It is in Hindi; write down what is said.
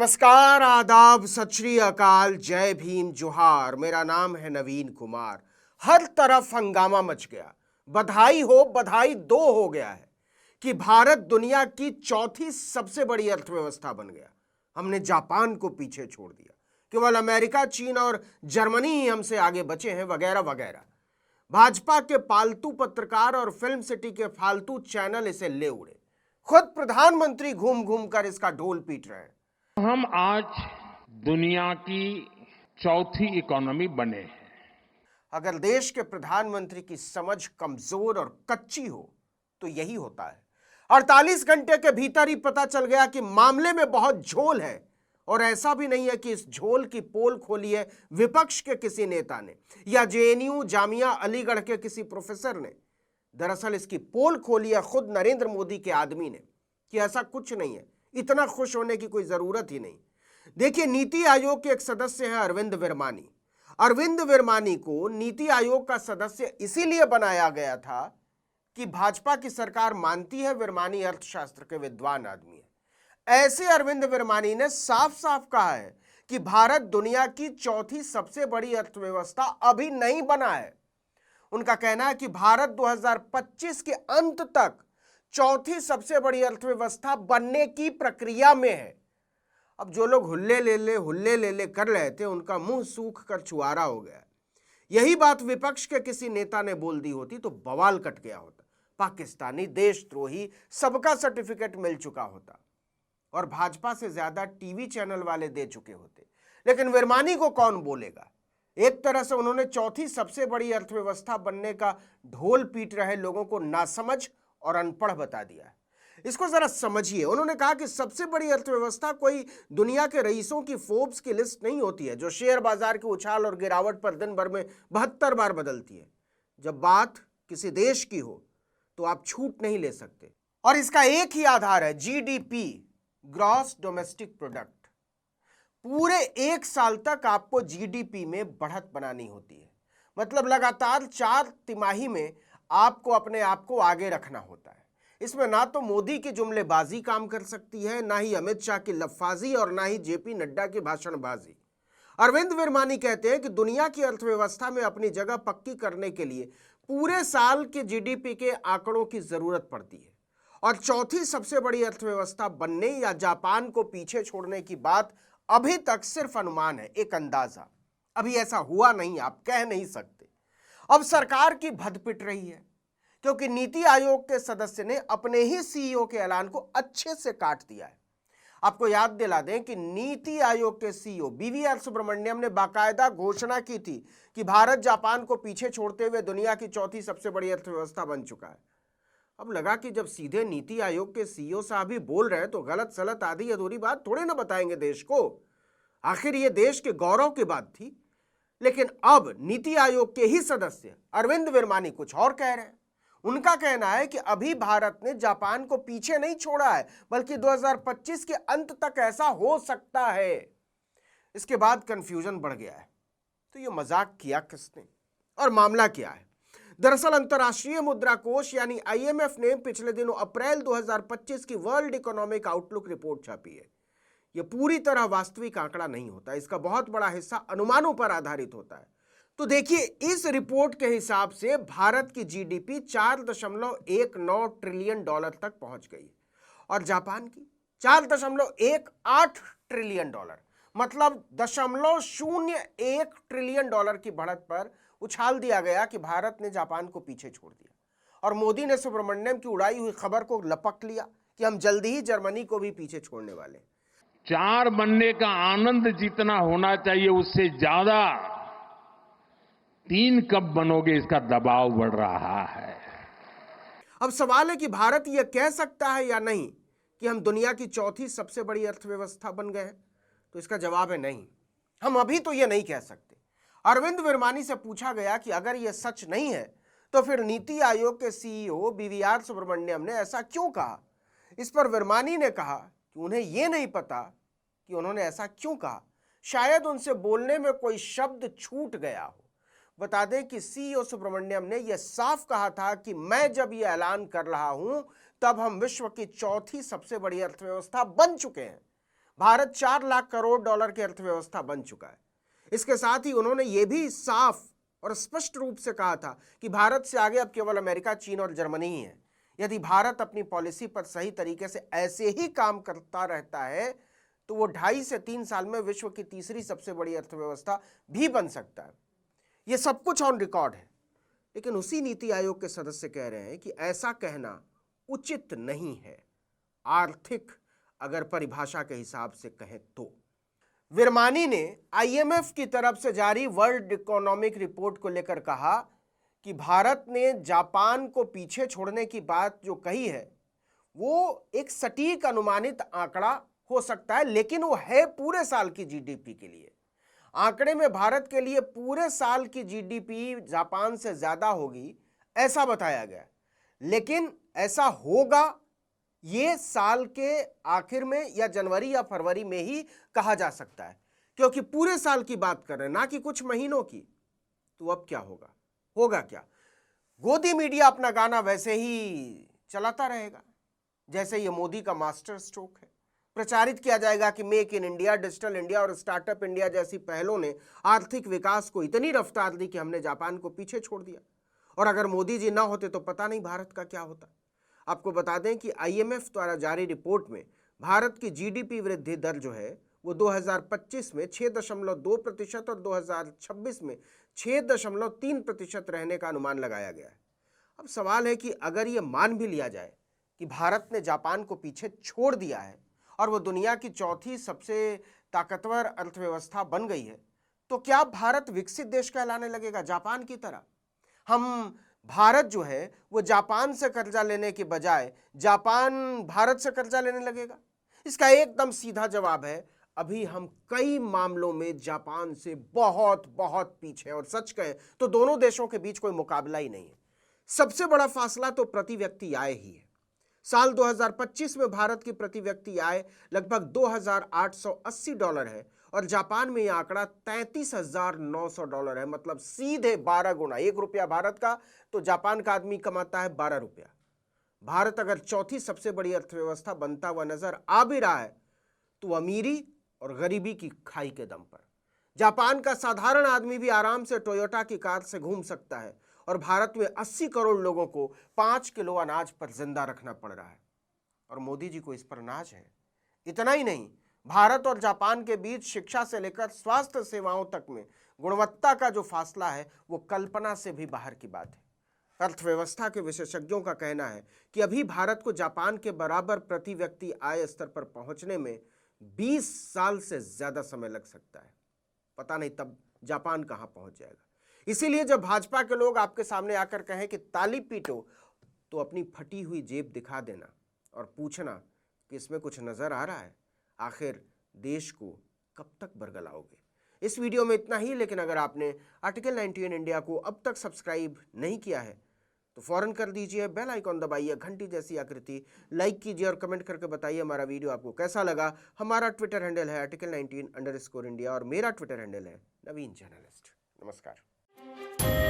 नमस्कार, आदाब, सत श्री अकाल, जय भीम, जोहार। मेरा नाम है नवीन कुमार। हर तरफ हंगामा मच गया। बधाई हो, बधाई दो हो गया है कि भारत दुनिया की चौथी सबसे बड़ी अर्थव्यवस्था बन गया। हमने जापान को पीछे छोड़ दिया। केवल अमेरिका, चीन और जर्मनी ही हमसे आगे बचे हैं, वगैरह वगैरह। भाजपा के पालतू पत्रकार और फिल्म सिटी के फालतू चैनल इसे ले उड़े। खुद प्रधानमंत्री घूम घूम कर इसका ढोल पीट रहे हैं। हम आज दुनिया की चौथी इकोनॉमी बने हैं। अगर देश के प्रधानमंत्री की समझ कमजोर और कच्ची हो तो यही होता है। 48 घंटे के भीतर ही पता चल गया कि मामले में बहुत झोल है। और ऐसा भी नहीं है कि इस झोल की पोल खोली है विपक्ष के किसी नेता ने या जेएनयू जामिया अलीगढ़ के किसी प्रोफेसर ने। दरअसल इसकी पोल खोली है खुद नरेंद्र मोदी के आदमी ने कि ऐसा कुछ नहीं है, इतना खुश होने की कोई जरूरत ही नहीं। देखिए, नीति आयोग के एक सदस्य हैं अरविंद विरमानी। अरविंद विरमानी को नीति आयोग का सदस्य इसीलिए बनाया गया था कि भाजपा की सरकार मानती है विरमानी अर्थशास्त्र के विद्वान आदमी है। ऐसे अरविंद विरमानी ने साफ साफ कहा है कि भारत दुनिया की चौथी सबसे बड़ी अर्थव्यवस्था अभी नहीं बना है। उनका कहना है कि भारत 2025 के अंत तक चौथी सबसे बड़ी अर्थव्यवस्था बनने की प्रक्रिया में है। अब जो लोग हुल्ले ले ले कर रहे थे, उनका मुंह सूख कर छुआरा हो गया। यही बात विपक्ष के किसी नेता ने बोल दी होती तो बवाल कट गया होता। पाकिस्तानी, देशद्रोही, सबका सर्टिफिकेट मिल चुका होता और भाजपा से ज्यादा टीवी चैनल वाले दे चुके होते। लेकिन विरमानी को कौन बोलेगा? एक तरह से उन्होंने चौथी सबसे बड़ी अर्थव्यवस्था बनने का ढोल पीट रहे लोगों को नासमझ और अनपढ़ बता दिया है। इसको जरा समझिए। उन्होंने कहा कि सबसे बड़ी अर्थव्यवस्था कोई दुनिया के रईसों की फोर्ब्स की लिस्ट नहीं होती है जो शेयर बाजार की उछाल और गिरावट पर दिन भर में 72 बार बदलती है। जब बात किसी देश की हो तो आप छूट नहीं ले सकते। और इसका एक ही आधार है, जीडीपी, ग्रॉस डोमेस्टिक प्रोडक्ट। पूरे एक साल तक आपको जीडीपी में बढ़त बनानी होती है। मतलब लगातार 4 तिमाही में आपको अपने आप को आगे रखना होता है। इसमें ना तो मोदी की जुमलेबाजी काम कर सकती है, ना ही अमित शाह की लफाजी और ना ही जेपी नड्डा की भाषणबाजी। अरविंद विरमानी कहते हैं कि दुनिया की अर्थव्यवस्था में अपनी जगह पक्की करने के लिए पूरे साल के जीडीपी के आंकड़ों की जरूरत पड़ती है। और चौथी सबसे बड़ी अर्थव्यवस्था बनने या जापान को पीछे छोड़ने की बात अभी तक सिर्फ अनुमान है, एक अंदाजा। अभी ऐसा हुआ नहीं, आप कह नहीं सकते। अब सरकार की भद पिट रही है क्योंकि नीति आयोग के सदस्य ने अपने ही सीईओ के ऐलान को अच्छे से काट दिया है। आपको याद दिला दें कि नीति आयोग के सीईओ बीवीआर सुब्रमण्यम ने बाकायदा घोषणा की थी कि भारत जापान को पीछे छोड़ते हुए दुनिया की चौथी सबसे बड़ी अर्थव्यवस्था बन चुका है। अब लगा कि जब सीधे नीति आयोग के सीईओ साहब ही बोल रहे हैं तो गलत सलत आधी अधूरी बात थोड़े ना बताएंगे देश को। आखिर ये देश के गौरव की बात थी। लेकिन अब नीति आयोग के ही सदस्य अरविंद विरमानी कुछ और कह रहे हैं। उनका कहना है कि अभी भारत ने जापान को पीछे नहीं छोड़ा है, बल्कि 2025 के अंत तक ऐसा हो सकता है। इसके बाद कंफ्यूजन बढ़ गया है। तो ये मजाक किया किसने और मामला क्या है? दरअसल अंतर्राष्ट्रीय मुद्रा कोष यानी आईएमएफ ने पिछले दिनों अप्रैल 2025 की वर्ल्ड इकोनॉमिक आउटलुक रिपोर्ट छापी है। यह पूरी तरह वास्तविक आंकड़ा नहीं होता, इसका बहुत बड़ा हिस्सा अनुमानों पर आधारित होता है। तो देखिए, इस रिपोर्ट के हिसाब से भारत की जीडीपी 4.19 ट्रिलियन डॉलर तक पहुंच गई और जापान की 4.18 ट्रिलियन डॉलर, मतलब 0.01 ट्रिलियन डॉलर की बढ़त पर उछाल दिया गया कि भारत ने जापान को पीछे छोड़ दिया। और मोदी ने सुब्रमण्यम की उड़ाई हुई खबर को लपक लिया कि हम जल्दी ही जर्मनी को भी पीछे छोड़ने वाले। 4 बनने का आनंद जितना होना चाहिए उससे ज्यादा 3 कब बनोगे इसका दबाव बढ़ रहा है। अब सवाल है कि भारत यह कह सकता है या नहीं कि हम दुनिया की चौथी सबसे बड़ी अर्थव्यवस्था बन गए हैं? तो इसका जवाब है नहीं, हम अभी तो यह नहीं कह सकते। अरविंद विरमानी से पूछा गया कि अगर यह सच नहीं है तो फिर नीति आयोग के सीईओ बीवीआर सुब्रमण्यम ने ऐसा क्यों कहा? इस पर विरमानी ने कहा कि उन्हें यह नहीं पता कि उन्होंने ऐसा क्यों कहा। शायद उनसे बोलने में कोई शब्द छूट गया हो। बता दें कि सीईओ सुब्रमण्यम ने यह साफ कहा था कि मैं जब यह ऐलान कर रहा हूं तब हम विश्व की चौथी सबसे बड़ी अर्थव्यवस्था बन चुके हैं। भारत 4 लाख करोड़ डॉलर की अर्थव्यवस्था बन चुका है। इसके साथ ही उन्होंने ये भी साफ और स्पष्ट रूप से कहा था कि भारत से आगे अब केवल अमेरिका, चीन और जर्मनी ही है। यदि भारत अपनी पॉलिसी पर सही तरीके से ऐसे ही काम करता रहता है तो वो 2.5 से 3 साल में विश्व की तीसरी सबसे बड़ी अर्थव्यवस्था भी बन सकता है। ये सब कुछ ऑन रिकॉर्ड है। लेकिन उसी नीति आयोग के सदस्य कह रहे हैं कि ऐसा कहना उचित नहीं है, आर्थिक अगर परिभाषा के हिसाब से कहें तो। विरमानी ने आईएमएफ की तरफ से जारी वर्ल्ड इकोनॉमिक रिपोर्ट को लेकर कहा कि भारत ने जापान को पीछे छोड़ने की बात जो कही है वो एक सटीक अनुमानित आंकड़ा हो सकता है, लेकिन वो है पूरे साल की जीडीपी के लिए। आंकड़े में भारत के लिए पूरे साल की जीडीपी जापान से ज्यादा होगी ऐसा बताया गया, लेकिन ऐसा होगा ये साल के आखिर में या जनवरी या फरवरी में ही कहा जा सकता है, क्योंकि पूरे साल की बात कर रहे हैं ना कि कुछ महीनों की। तो अब क्या होगा? होगा क्या? गोदी मीडिया अपना गाना वैसे ही चलाता रहेगा जैसे ये मोदी का मास्टर स्ट्रोक है। प्रचारित किया जाएगा कि make in India, digital India और स्टार्टअप इंडिया जैसी पहलों ने आर्थिक विकास को इतनी रफ्तार दी कि हमने जापान को पीछे छोड़ दिया, और अगर मोदी जी ना होते तो पता नहीं भारत का क्या होता। आपको बता दें कि आईएमएफ द्वारा जारी रिपोर्ट में भारत की जीडीपी वृद्धि दर जो है वो 2025 में 6.2% और 2026 में 6.3% रहने का अनुमान लगाया गया है। अब सवाल है कि अगर ये मान भी लिया जाए कि भारत ने जापान को पीछे छोड़ दिया है और वो दुनिया की चौथी सबसे ताकतवर अर्थव्यवस्था बन गई है, तो क्या भारत विकसित देश कहलाने लगेगा जापान की तरह? हम भारत जो है वो जापान से कर्जा लेने के बजाय जापान भारत से कर्जा लेने लगेगा? इसका एकदम सीधा जवाब है, अभी हम कई मामलों में जापान से बहुत बहुत पीछे हैं, और सच कहें तो दोनों देशों के बीच कोई मुकाबला ही नहीं है। सबसे बड़ा फासला तो प्रति व्यक्ति आय ही है। साल 2025 में भारत की प्रति व्यक्ति आय लगभग $2,880 है और जापान में यह आंकड़ा $33,900 है, मतलब सीधे 12 गुना। ₹1 भारत का तो जापान का आदमी कमाता है ₹12। भारत अगर चौथी सबसे बड़ी अर्थव्यवस्था बनता हुआ नजर आ भी रहा है तो अमीरी और गरीबी की खाई के दम पर। जापान का साधारण आदमी भी आराम से टोयोटा की कार से घूम सकता है, और भारत में 80 करोड़ लोगों को 5 किलो अनाज पर जिंदा रखना पड़ रहा है, और मोदी जी को इस पर नाज है। इतना ही नहीं, भारत और जापान के बीच शिक्षा से लेकर स्वास्थ्य सेवाओं तक में गुणवत्ता का जो फासला है वो कल्पना से भी बाहर की बात है। अर्थव्यवस्था के विशेषज्ञों का कहना है कि अभी भारत को जापान के बराबर प्रति व्यक्ति आय स्तर पर पहुंचने में 20 साल से ज्यादा समय लग सकता है। पता नहीं तब जापान कहां पहुंच जाएगा। इसीलिए जब भाजपा के लोग आपके सामने आकर कहें कि ताली पीटो, तो अपनी फटी हुई जेब दिखा देना और पूछना कि इसमें कुछ नजर आ रहा है। आखिर देश को कब तक बरगलाओगे? इस वीडियो में इतना ही, लेकिन अगर आपने आर्टिकल 19 इंडिया को अब तक सब्सक्राइब नहीं किया है तो फौरन कर दीजिए, बेल आइकॉन दबाइए, घंटी जैसी आकृति लाइक कीजिए और कमेंट करके बताइए हमारा वीडियो आपको कैसा लगा। हमारा ट्विटर हैंडल है article19_India और मेरा ट्विटर हैंडल है नवीन जर्नलिस्ट। नमस्कार।